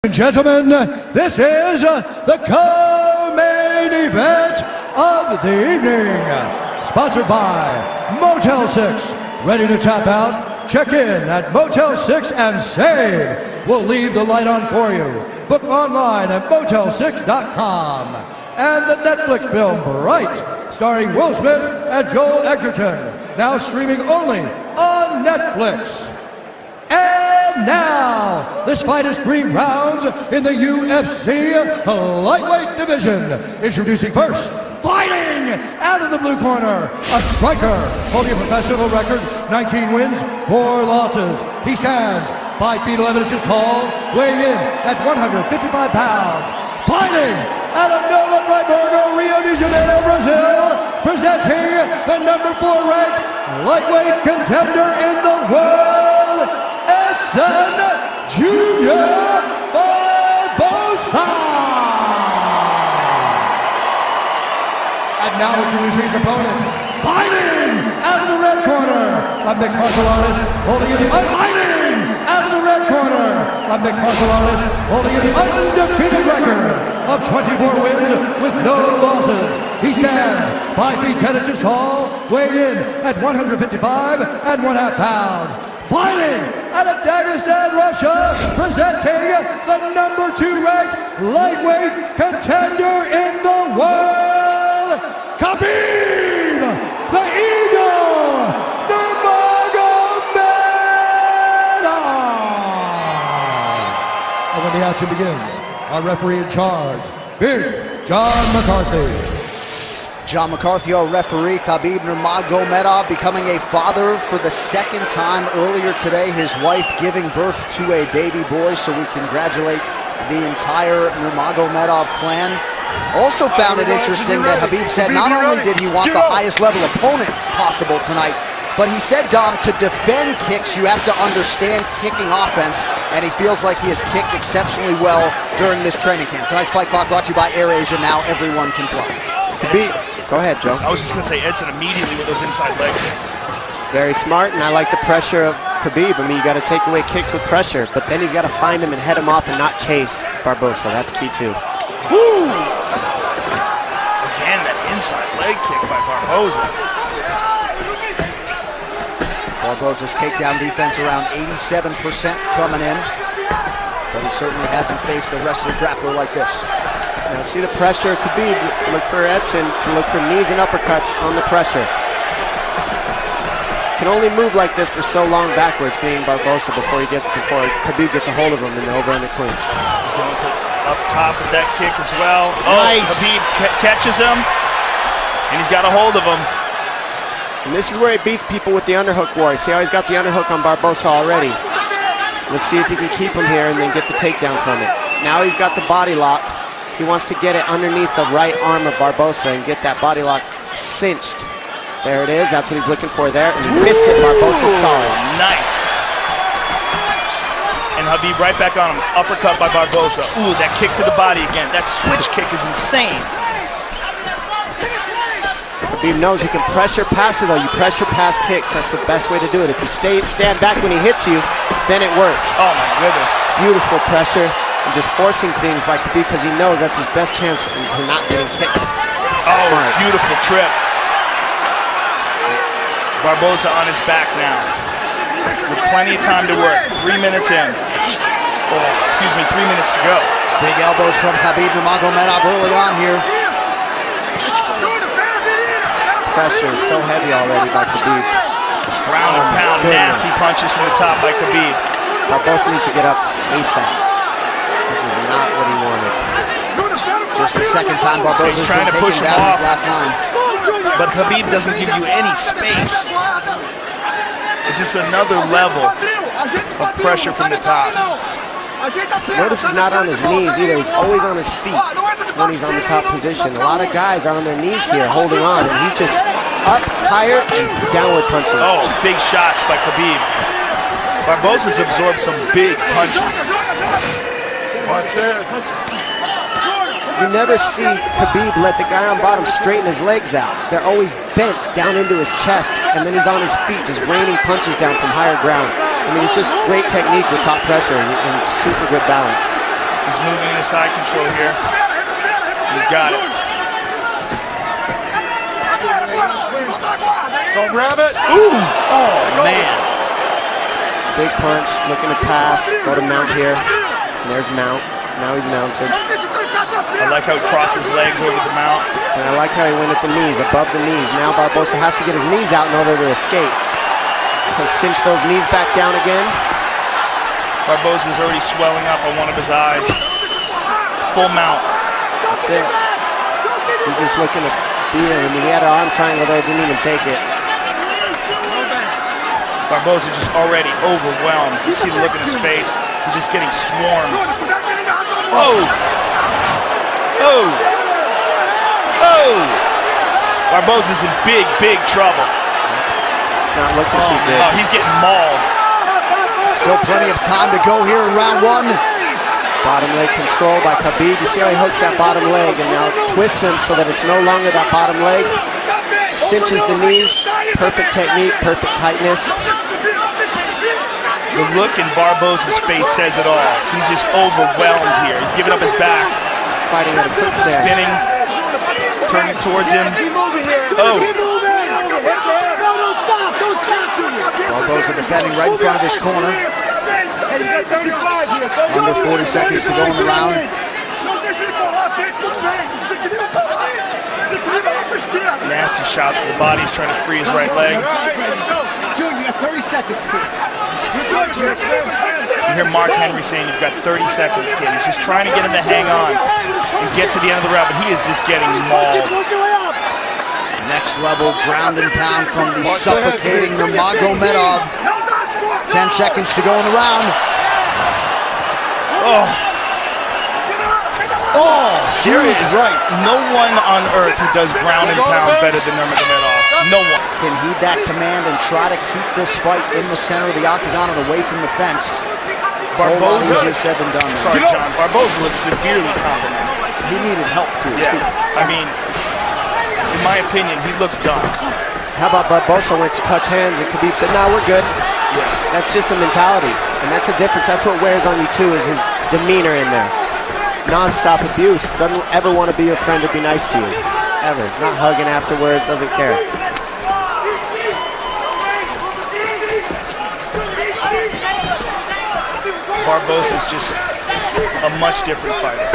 And gentlemen, this is the co-main event of the evening, sponsored by Motel 6. Ready to tap out? Check in at Motel 6 and save. We'll leave the light on for you. Book online at motel6.com. And the Netflix film Bright, starring Will Smith and Joel Edgerton, now streaming only on Netflix. And now, this fight is 3 rounds in the UFC lightweight division. Introducing first, fighting out of the blue corner, a striker holding a professional record, 19 wins, 4 losses. He stands 5 feet 11 inches tall, weighing in at 155 pounds. Fighting out of Nova Friburgo, Rio de Janeiro, Brazil, presenting the number 4 ranked lightweight contender in the world, Edson Jr. Barbosa. And now introducing his opponent, fighting out of the red corner, a mixed martial artist holding in the fighting out of the red corner, a mixed martial artist holding in the undefeated record of 24 wins with no losses. He stands 5 feet 10 inches tall, weighing in at 155.5 pounds. Fighting out of Dagestan, Russia, presenting the number 2 ranked lightweight contender in the world, Khabib, the Eagle, And when the action begins, our referee in charge, Big John McCarthy. John McCarthy, our referee. Khabib Nurmagomedov becoming a father for the 2nd time earlier today. His wife giving birth to a baby boy, so we congratulate the entire Nurmagomedov clan. Also found it interesting that Khabib said not only did he want the highest level opponent possible tonight, but he said, Dom, to defend kicks, you have to understand kicking offense, and he feels like he has kicked exceptionally well during this training camp. Tonight's Fight Clock brought to you by AirAsia. Now everyone can fly. Khabib. Go ahead, Joe. I was just going to say Edson immediately with those inside leg kicks. Very smart, and I like the pressure of Khabib. I mean, you got to take away kicks with pressure, but then he's got to find him and head him off and not chase Barbosa. That's key, too. Woo! Again, that inside leg kick by Barbosa. Barbosa's takedown defense around 87% coming in, but he certainly hasn't faced a wrestler grappler like this. Now see the pressure, Khabib. Look for Edson to look for knees and uppercuts on the pressure. Can only move like this for so long backwards, being Barbosa, before Khabib gets a hold of him in the over-under clinch. He's going to up top with that kick as well. Nice. Oh, Khabib catches him, and he's got a hold of him. And this is where he beats people with the underhook war. See how he's got the underhook on Barbosa already. Let's see if he can keep him here and then get the takedown from it. Now he's got the body lock. He wants to get it underneath the right arm of Barbosa and get that body lock cinched. There it is. That's what he's looking for there. And he missed it. Barbosa saw it. Nice. And Khabib right back on him. Uppercut by Barbosa. Ooh, that kick to the body again. That switch kick is insane. Khabib knows he can pressure pass it, though. You pressure pass kicks. That's the best way to do it. If you stand back when he hits you, then it works. Oh, my goodness. Beautiful pressure. And just forcing things by Khabib because he knows that's his best chance for not getting kicked. Oh, smart. Beautiful trip. Barbosa on his back now. With plenty of time to work. 3 minutes in. Oh, excuse me, 3 minutes to go. Big elbows from Khabib Nurmagomedov early on here. Pressure is so heavy already by Khabib. Ground and pound, nasty punches from the top by Khabib. Barbosa needs to get up ASAP. This is not what he wanted. Just the 2nd time Barbosa's trying to push him down off. his last 9. But Khabib doesn't give you any space. It's just another level of pressure from the top. Notice he's not on his knees either. He's always on his feet when he's on the top position. A lot of guys are on their knees here holding on, and he's just up, higher, and downward punching. Oh, big shots by Khabib. Barbosa's absorbed some big punches. You never see Khabib let the guy on bottom straighten his legs out. They're always bent down into his chest, and then he's on his feet just raining punches down from higher ground. I mean, it's just great technique with top pressure and super good balance. He's moving into side control here. He's got it. Don't grab it. Ooh! Oh, man. Big punch, looking to pass. Go to mount here. And there's mount. Now he's mounted. I like how he crossed his legs over the mount. And I like how he went at the knees, above the knees. Now Barbosa has to get his knees out in order to escape. He'll cinch those knees back down again. Barbosa's already swelling up on one of his eyes. Full mount. That's it. He's just looking to beat him. I mean, he had an arm triangle there, didn't even take it. Barbosa just already overwhelmed. You see the look in his face. He's just getting swarmed. Oh! Oh! Oh! Barbosa's in big, big trouble. Not looking too good. Oh, he's getting mauled. Still plenty of time to go here in round one. Bottom leg control by Khabib. You see how he hooks that bottom leg and now twists him so that it's no longer that bottom leg. Cinches the knees. Perfect technique, perfect tightness. The look in Barbosa's face says it all. He's just overwhelmed here. He's giving up his back. Fighting at a quick step. Spinning. Turning towards him. Oh. Barbosa defending right in front of his corner. Under 40 seconds to go in the round. Nasty shots to the body. He's trying to free his right leg. Junior, you got 30 seconds, kid. You hear Mark Henry saying you've got 30 seconds, kid. He's just trying to get him to hang on and get to the end of the round, but he is just getting mauled. Next level ground and pound from the suffocating Nurmagomedov. 10 seconds to go in the round. Oh. Oh, Huge right. No one on earth who does ground and pound better than Nurmagomedov. No one. Can heed that command and try to keep this fight in the center of the octagon and away from the fence. Barbosa. Easier said than done. Sorry, John. Barbosa looks severely compromised. He needed help to his feet. I mean, in my opinion, he looks done. How about Barbosa went to touch hands and Khabib said, "No, we're good." Yeah. That's just a mentality, and that's a difference. That's what wears on you too, is his demeanor in there. Non-stop abuse. Doesn't ever want to be your friend or be nice to you. Ever. Not hugging afterwards. Doesn't care. Barbosa's just a much different fighter.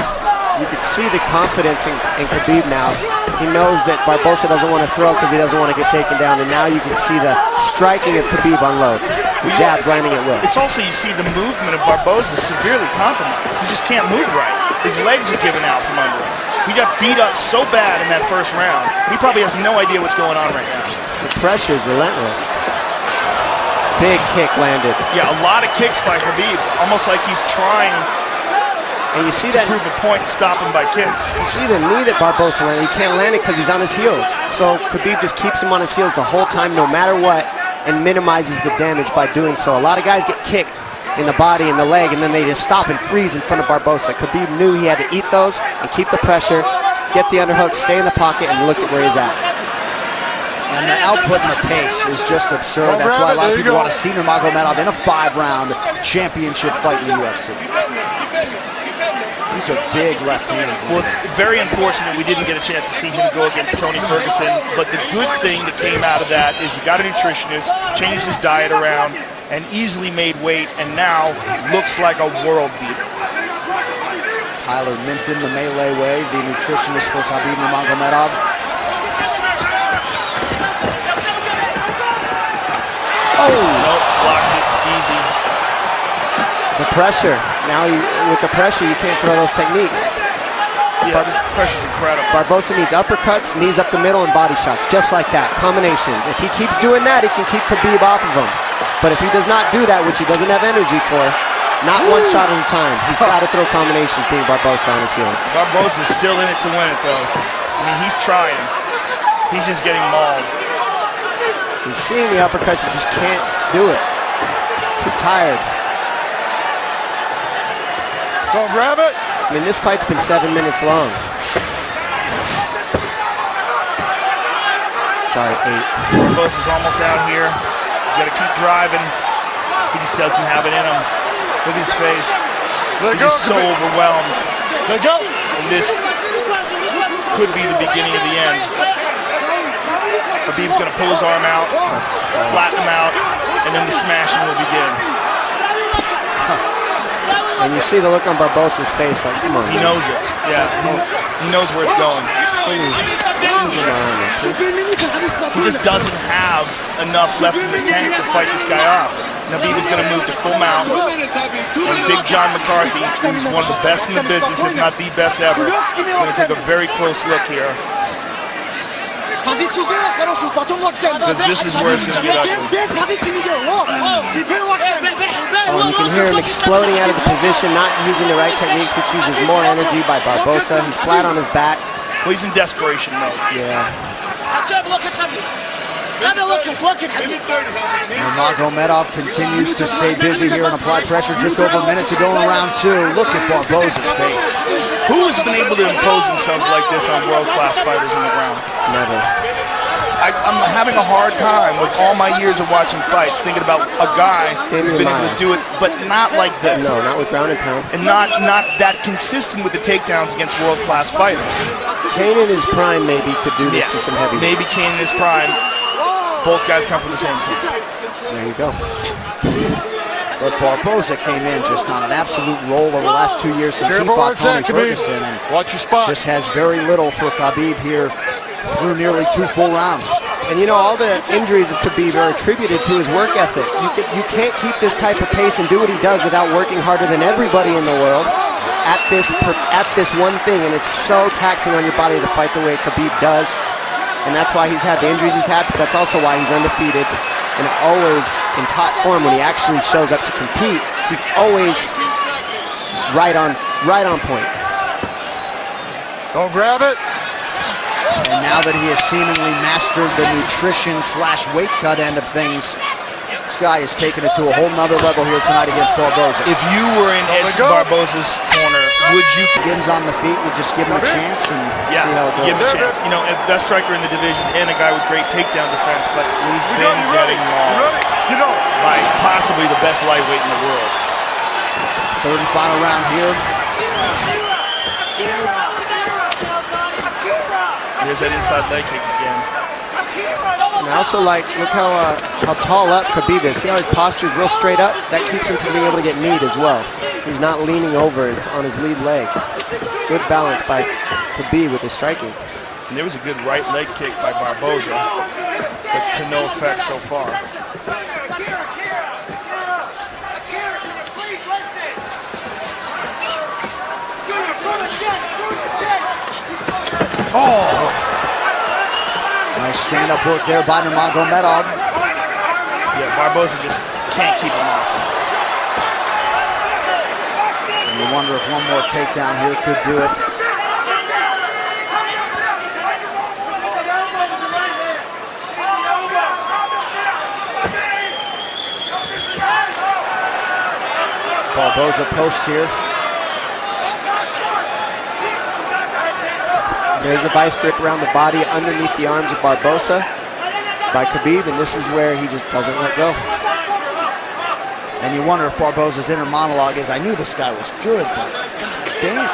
You can see the confidence in Khabib now. He knows that Barbosa doesn't want to throw because he doesn't want to get taken down, and now you can see the striking of Khabib unload. The jabs landing at will. It's also, you see the movement of Barbosa severely compromised. He just can't move right. His legs are giving out from under him. He got beat up so bad in that first round. He probably has no idea what's going on right now. The pressure is relentless. Big kick landed. Yeah, a lot of kicks by Khabib. Almost like he's trying And you see to that, prove a point and stop him by kicks. you see the knee that Barbosa landed. He can't land it because he's on his heels. So Khabib just keeps him on his heels the whole time, no matter what, and minimizes the damage by doing so. A lot of guys get kicked in the body and the leg, and then they just stop and freeze in front of Barbosa. Khabib knew he had to eat those and keep the pressure, get the underhook, stay in the pocket, and look at where he's at. And the output and the pace is just absurd. That's why a lot of people want to see Nurmagomedov in a 5-round championship fight in the UFC. These are big left hands. Well, it's very unfortunate we didn't get a chance to see him go against Tony Ferguson, but the good thing that came out of that is he got a nutritionist, changed his diet around, and easily made weight, and now looks like a world beater. Tyler Minton, the Melee way, the nutritionist for Khabib Nurmagomedov. Oh! Nope, blocked it, easy. The pressure. Now, with the pressure, you can't throw those techniques. Yeah, this pressure's incredible. Barbosa needs uppercuts, knees up the middle, and body shots, just like that, combinations. If he keeps doing that, he can keep Khabib off of him. But if he does not do that, which he doesn't have energy for, not one shot at a time, he's got to throw combinations being Barbosa on his heels. Barbosa's still in it to win it, though. I mean, he's trying. He's just getting mauled. He's seeing the uppercuts, he just can't do it. Too tired. Go grab it. I mean, this fight's been 7 minutes long. Sorry, 8. Barbosa's almost out here. He's got to keep driving. He just doesn't have it in him. Look at his face. He's just so overwhelmed. Let go. And this could be the beginning of the end. Khabib's going to pull his arm out, flatten him out, and then the smashing will begin. And you see the look on Barbosa's face, like, come on. He knows it. Yeah, he knows where it's going. He just doesn't have enough left in the tank to fight this guy off. Khabib is going to move to full mount. And Big John McCarthy, who's one of the best in the business, if not the best ever, is going to take a very close look here. Because this is where it's going to get ugly. You can hear him exploding out of the position, not using the right techniques, which uses more energy by Barbosa. He's flat on his back. Well, he's in desperation mode. Yeah. Nurmagomedov continues to stay busy here and apply pressure. Just over a minute to go in round 2. Look at Barbosa's face. Who has been able to impose themselves like this on world-class fighters on the ground? Never. I'm having a hard time with all my years of watching fights thinking about a guy who's been able to do it, but not like this. No, not with ground and pound. And not that consistent with the takedowns against world-class fighters. Kane in his prime maybe could do this to some heavy. Maybe Kane in his prime. Both guys come from the same kid. There you go. But Barbosa came in just on an absolute roll over the last 2 years since he fought Tony Ferguson. And watch your spot. Just has very little for Khabib here through nearly 2 full rounds. And you know, all the injuries of Khabib are attributed to his work ethic. You can't keep this type of pace and do what he does without working harder than everybody in the world at this one thing. And it's so taxing on your body to fight the way Khabib does. And that's why he's had the injuries he's had, but that's also why he's undefeated and always in top form when he actually shows up to compete. He's always right on point. Don't grab it. And now that he has seemingly mastered the nutrition/weight cut end of things, this guy is taking it to a whole nother level here tonight against Barbosa. If you were in Edson Barbosa's corner, would you... Begins on the feet, you just give him a chance and see how it goes. Give him a chance. You know, best striker in the division and a guy with great takedown defense, but he's been getting mauled by possibly the best lightweight in the world. Third and final round here. There's that inside leg kick again. And I also like, look how tall up Khabib is. See how his posture is real straight up? That keeps him from being able to get kneed as well. He's not leaning over on his lead leg. Good balance by Khabib with his striking. And there was a good right leg kick by Barbosa, but to no effect so far. Oh! Nice stand-up work there by Nurmagomedov. Yeah, Barbosa just can't keep him off. And you wonder if one more takedown here could do it. Barbosa posts here. There's a vice grip around the body underneath the arms of Barbosa by Khabib, and this is where he just doesn't let go. And you wonder if Barbosa's inner monologue is, I knew this guy was good, but god damn.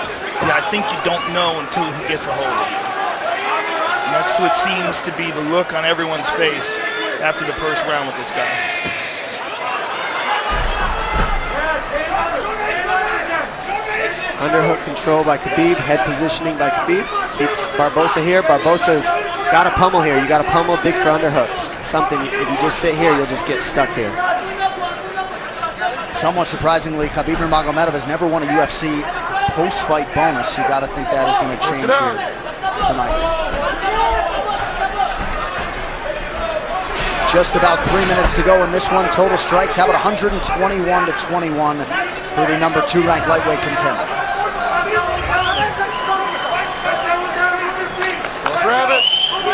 Yeah, I think you don't know until he gets a hold of you. And that's what seems to be the look on everyone's face after the first round with this guy. Underhook control by Khabib, head positioning by Khabib. Keeps Barbosa here. Barbosa's got to pummel here. You got to pummel, dig for underhooks. Something, if you just sit here, you'll just get stuck here. Somewhat surprisingly, Khabib Nurmagomedov has never won a UFC post-fight bonus. You got to think that is going to change here tonight. Just about 3 minutes to go in this one. Total strikes, how about 121-21 for the number 2 ranked lightweight contender.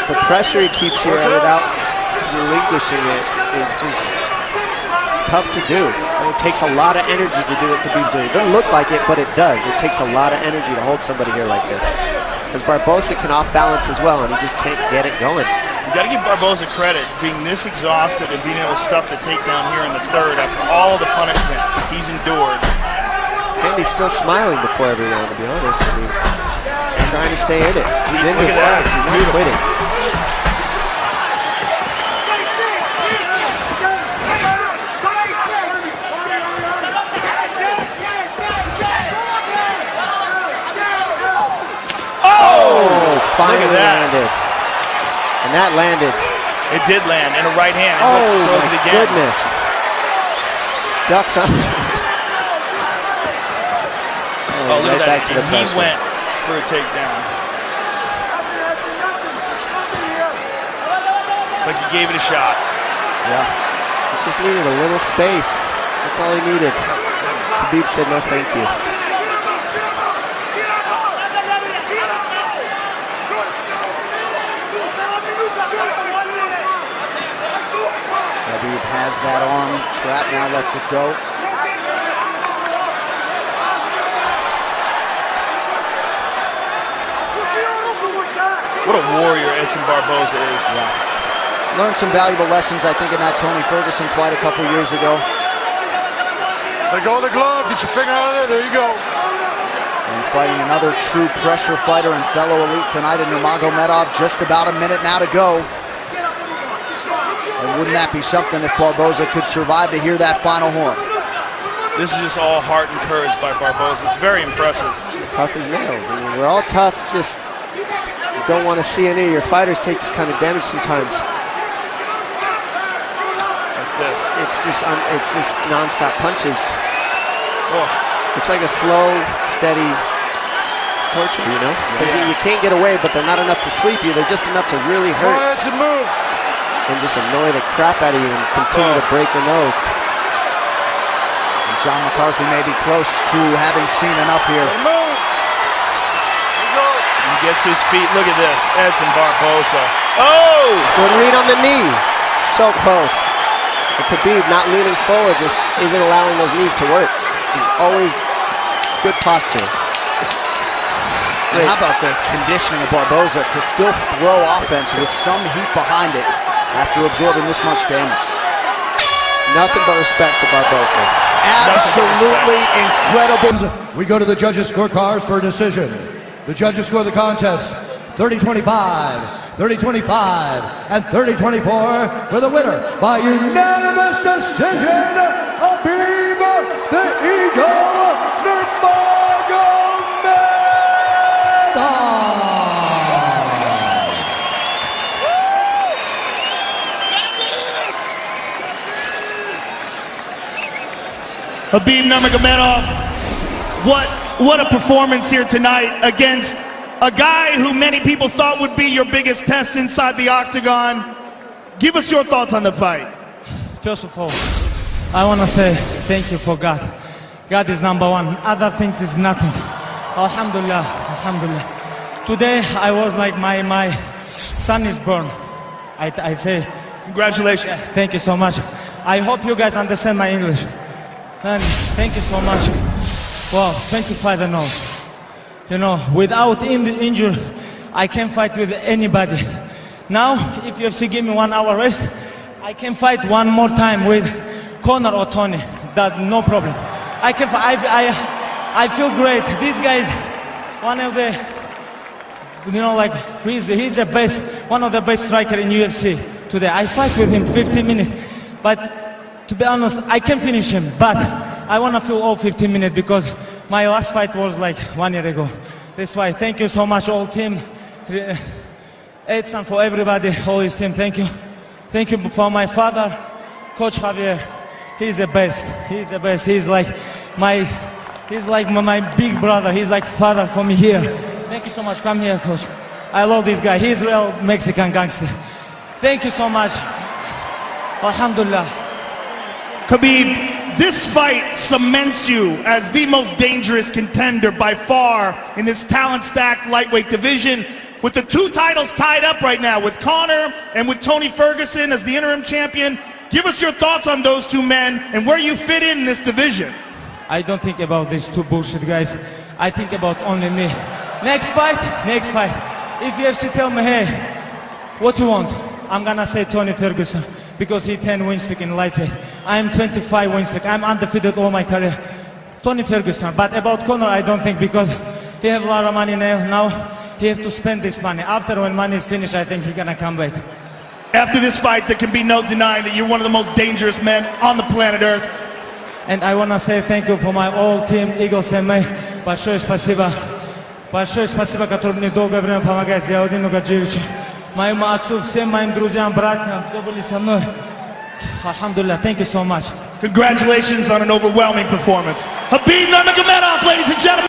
The pressure he keeps here without relinquishing it is just tough to do. And it takes a lot of energy to do what Khabib's doing. It doesn't look like it, but it does. It takes a lot of energy to hold somebody here like this. Because Barbosa can off balance as well, and he just can't get it going. You got to give Barbosa credit, being this exhausted and being able to stuff the takedown here in the third after all the punishment he's endured. And he's still smiling before every round, to be honest. I mean, trying to stay in it. He's in this fight. He's not quitting. Finally landed. And that landed. It did land in a right hand. Oh, throws it my again. goodness. Ducks on. Oh, look right at back that. to the He pressure. went for a takedown. It's like he gave it a shot. Yeah. He just needed a little space. That's all he needed. Khabib said no thank you. Khabib has that arm trapped, now lets it go. What a warrior Edson Barbosa is. Learned some valuable lessons, I think, in that Tony Ferguson fight a couple years ago. Let go of the glove. Get your finger out of there. There you go. And fighting another true pressure fighter and fellow elite tonight in Nurmagomedov. Just about a minute now to go. And wouldn't that be something if Barbosa could survive to hear that final horn? This is just all heart and courage by Barbosa. It's very impressive. Tough as nails. I mean, we're all tough. Just don't want to see any of your fighters take this kind of damage sometimes. Like this. It's just non-stop punches. Oh. It's like a slow, steady torture, you know? Because you can't get away, but they're not enough to sleep you. They're just enough to really hurt. That's a move. And just annoy the crap out of you and continue to break your nose. And John McCarthy may be close to having seen enough here. Move. He gets to his feet. Look at this. Edson Barbosa. Oh! Good read on the knee. So close. And Khabib not leaning forward just isn't allowing those knees to work. He's always good posture. And how about the conditioning of Barbosa to still throw offense with some heat behind it after absorbing this much damage? Nothing but respect for Barbosa. Absolutely incredible. We go to the judges' scorecards for a decision. The judges score the contest 30-25, 30-25, and 30-24 for the winner by unanimous decision, Khabib the Eagle Nurmagomedov. Khabib Nurmagomedov, what a performance here tonight against a guy who many people thought would be your biggest test inside the octagon. Give us your thoughts on the fight. First of all, I want to say thank you for God. God is number one. Other things is nothing. Alhamdulillah, alhamdulillah. Today I was like my son is born. I say Congratulations. thank you so much. I hope you guys understand my English. And thank you so much. Wow, 25-0. You know, without injury, I can fight with anybody. Now, if UFC give me 1 hour rest, I can fight one more time with Conor or Tony. That no problem. I can. I feel great. This guy is one of the, you know, like he's the best, one of the best striker in UFC today. I fight with him 15 minutes, but to be honest, I can finish him. But I want to feel all 15 minutes because my last fight was like 1 year ago. That's why. Thank you so much, all team. Edson, for everybody, all his team. Thank you. Thank you for my father, Coach Javier. He's the best. He's the best. He's like my big brother. He's like father for me here. Thank you so much. Come here, Coach. I love this guy. He's real Mexican gangster. Thank you so much. Alhamdulillah. Khabib, this fight cements you as the most dangerous contender by far in this talent-stacked lightweight division, with the 2 titles tied up right now with Conor and with Tony Ferguson as the interim champion. Give us your thoughts on those 2 men and where you fit in this division. I don't think about these 2 bullshit guys. I think about only me. Next fight, next fight. If UFC tell me, hey, what you want? I'm gonna say Tony Ferguson because he 10 win streak in lightweight. I'm 25 win streak. I'm undefeated all my career. Tony Ferguson. But about Conor, I don't think, because he have a lot of money now. He have to spend this money. After, when money is finished, I think he gonna come back. After this fight, there can be no denying that you're one of the most dangerous men on the planet Earth. And I wanna say thank you for my whole team, Eagles and me. Большое спасибо. Большое спасибо, который мне долгое время помогает. Зиаудину Гаджиевичу, моему отцу, всем моим друзьям, братьям, кто были со мной. Alhamdulillah, thank you so much. Congratulations on an overwhelming performance. Khabib Nurmagomedov, ladies and gentlemen.